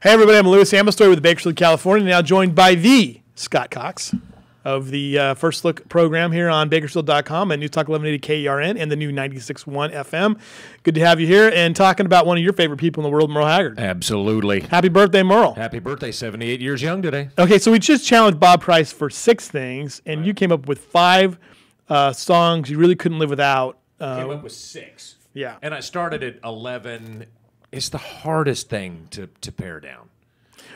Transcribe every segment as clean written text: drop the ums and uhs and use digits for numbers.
Hey, everybody, I'm Louis Amestoy with Bakersfield, California, now joined by the Scott Cox of the First Look program here on Bakersfield.com and News Talk 1180 KERN and the new 96.1 FM. Good to have you here and talking about one of your favorite people in the world, Merle Haggard. Absolutely. Happy birthday, Merle. Happy birthday, 78 years young today. Okay, so we just challenged Bob Price for 6 things, and you came up with 5 songs you really couldn't live without. Came up with 6. Yeah. And I started at 11. It's the hardest thing to pare down.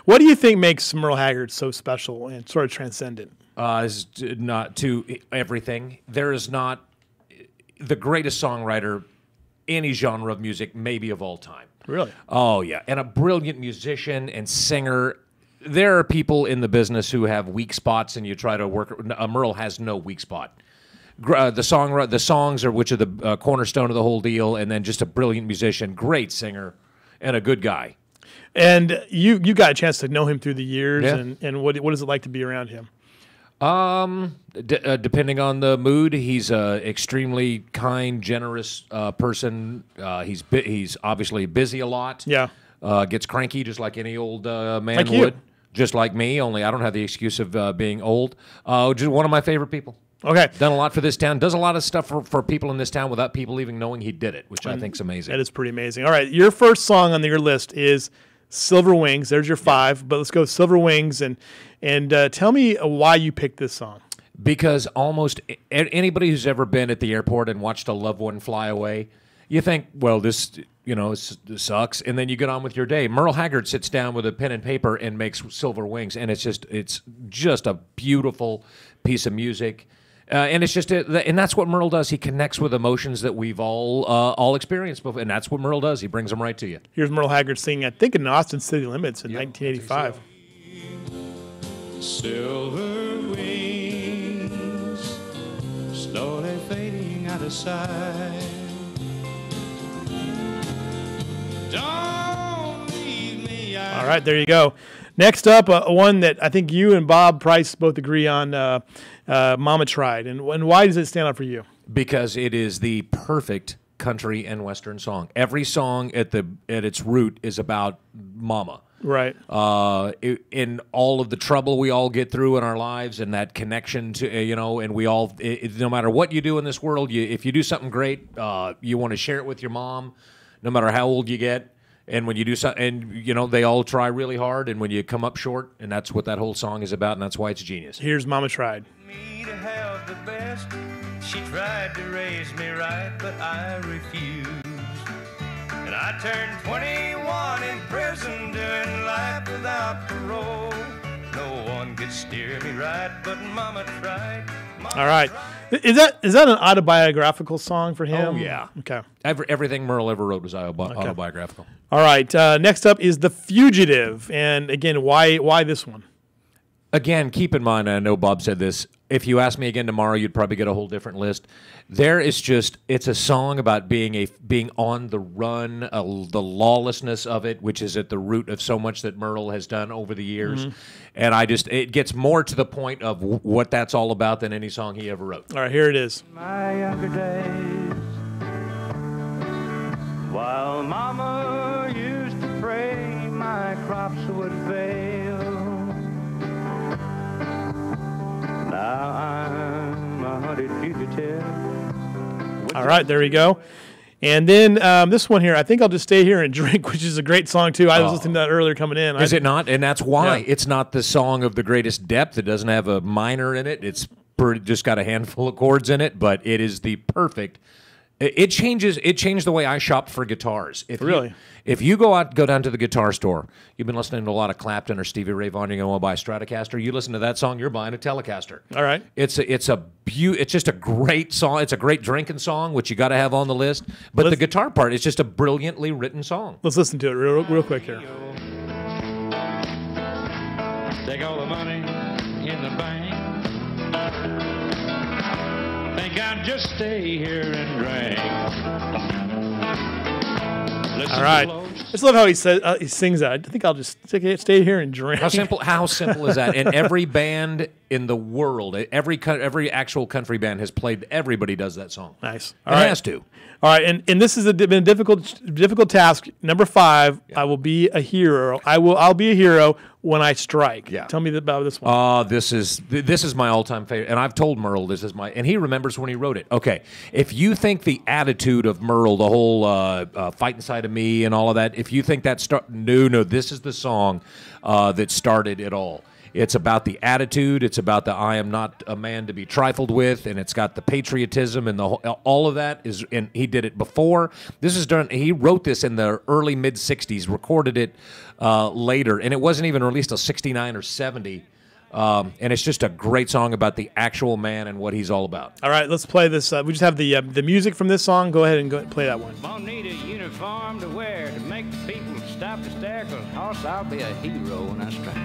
What do you think makes Merle Haggard so special and sort of transcendent? Is not to everything. There is not the greatest songwriter, any genre of music, maybe of all time. Really? Oh, yeah. And a brilliant musician and singer. There are people in the business who have weak spots, and you try to work. Merle has no weak spot. The songs are which are the cornerstone of the whole deal, and then just a brilliant musician, great singer, and a good guy. And you got a chance to know him through the years, Yeah. and what is it like to be around him? Depending on the mood, he's a extremely kind, generous person. He's obviously busy a lot. Yeah. Gets cranky just like any old man Like you. would. Just like me, only I don't have the excuse of being old. Just one of my favorite people. Okay. Done a lot for this town. Does a lot of stuff for people in this town without people even knowing he did it, which I think is amazing. That is pretty amazing. All right, your first song on your list is Silver Wings. There's your 5, but let's go Silver Wings and tell me why you picked this song. Because almost anybody who's ever been at the airport and watched a loved one fly away, you think, well, this sucks, and then you get on with your day. Merle Haggard sits down with a pen and paper and makes Silver Wings, and it's just a beautiful piece of music. And it's just, and that's what Merle does. He connects with emotions that we've all experienced before, and that's what Merle does. He brings them right to you. Here's Merle Haggard singing, I think, in Austin City Limits in 1985. Silver wings, slowly fading out of sight. Don't leave me out. All right, there you go. Next up, one that I think you and Bob Price both agree on, Mama Tried. And why does it stand out for you? Because it is the perfect country and western song. Every song at its root is about mama. Right. In all of the trouble we all get through in our lives, and that connection to and we all, no matter what you do in this world, if you do something great, you want to share it with your mom, no matter how old you get. And when you do something, and they all try really hard, and when you come up short, and that's what that whole song is about, and that's why it's genius. Here's Mama Tried. Me to have the best. She tried to raise me right, but I refused. And I turned 21 in prison, doing life without parole. No one could steer me right, but Mama tried. All right. Is that an autobiographical song for him? Oh, yeah. Okay. Everything Merle ever wrote was autobiographical. All right. Next up is The Fugitive. And again, why this one? Again, keep in mind, I know Bob said this, if you ask me again tomorrow, you'd probably get a whole different list. It's a song about being on the run, the lawlessness of it, which is at the root of so much that Merle has done over the years. Mm-hmm. And it gets more to the point of what that's all about than any song he ever wrote. All right, here it is. My younger days, while Mama used to pray my crops would fail. Now I'm a hunted fugitive. All right, there we go. And then this one here, I think I'll just stay here and drink, which is a great song too. I was listening to that earlier coming in. Is it not? And that's why. Yeah. It's not the song of the greatest depth. It doesn't have a minor in it. It's just got a handful of chords in it, but it is the perfect. It changed the way I shop for guitars. If you go down to the guitar store, you've been listening to a lot of Clapton or Stevie Ray Vaughan, you're going to want to buy a Stratocaster. You listen to that song, you're buying a Telecaster. All right. It's just a great song. It's a great drinking song, which you got to have on the list. But the guitar part is just a brilliantly written song. Let's listen to it real quick here. Take all the money in the bank. Think I'd just stay here and drink. All right. I just love how he says he sings that. I think I'll just stay here and drink. How simple is that? And every band in the world, every actual country band has played. Everybody does that song. Nice. It has to. All right, and this has been a difficult task. Number 5, I will be a hero. I'll be a hero when I strike. Yeah. Tell me about this one. This is my all-time favorite, and I've told Merle this is and he remembers when he wrote it. Okay, if you think the attitude of Merle, the whole "Fight Inside of Me" and all of that, if you think that no, this is the song that started it all. It's about the attitude. It's about the "I am not a man to be trifled with," and it's got the patriotism and all of that is. And he did it before. This is done. He wrote this in the early mid '60s, recorded it later, and it wasn't even released till '69 or '70. And it's just a great song about the actual man and what he's all about. All right, let's play this. We just have the music from this song. Go ahead and play that one. Won't need a uniform to wear to make the people stop to stare, 'cause horse, I'll be a hero when I strike.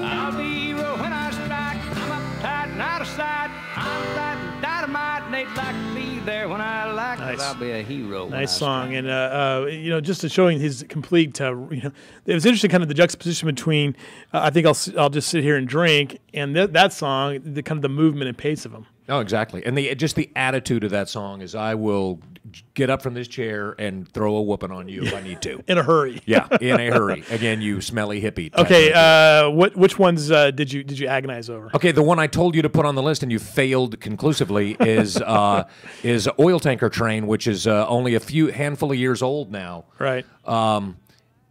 I'll be a hero when I strike. I'm uptight and out of sight. I'm fighting dynamite and they'd like to be there when I like. Nice. 'Cause I'll be a hero when Nice I song, strike. and just to showing his complete. It was interesting, kind of the juxtaposition between. I think I'll just sit here and drink, and that song, the kind of the movement and pace of them. Oh, exactly. And just the attitude of that song is, I will get up from this chair and throw a whooping on you if I need to. In a hurry. Yeah, in a hurry. Again, you smelly hippie. Okay, which ones did you agonize over? Okay, the one I told you to put on the list and you failed conclusively is Oil Tanker Train, which is only a handful of years old now. Right.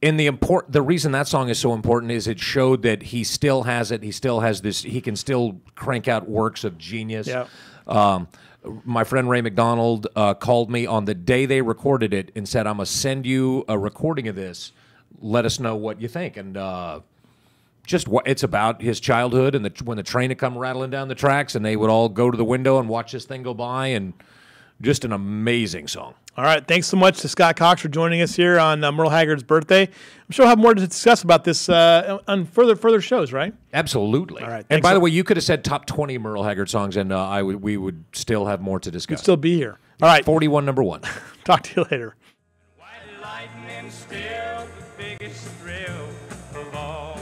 And the reason that song is so important is it showed that he still has it. He still has this. He can still crank out works of genius. Yeah. My friend Ray McDonald called me on the day they recorded it and said, "I'm gonna send you a recording of this. Let us know what you think." And just what it's about his childhood and when the train would come rattling down the tracks and they would all go to the window and watch this thing go by, and just an amazing song. All right, thanks so much to Scott Cox for joining us here on Merle Haggard's birthday. I'm sure we'll have more to discuss about this on further shows, right? Absolutely. All right, And by the way, you could have said top 20 Merle Haggard songs, and we would still have more to discuss. We'd still be here. All right. 41, number 1. Talk to you later. White lightning still the biggest thrill of all.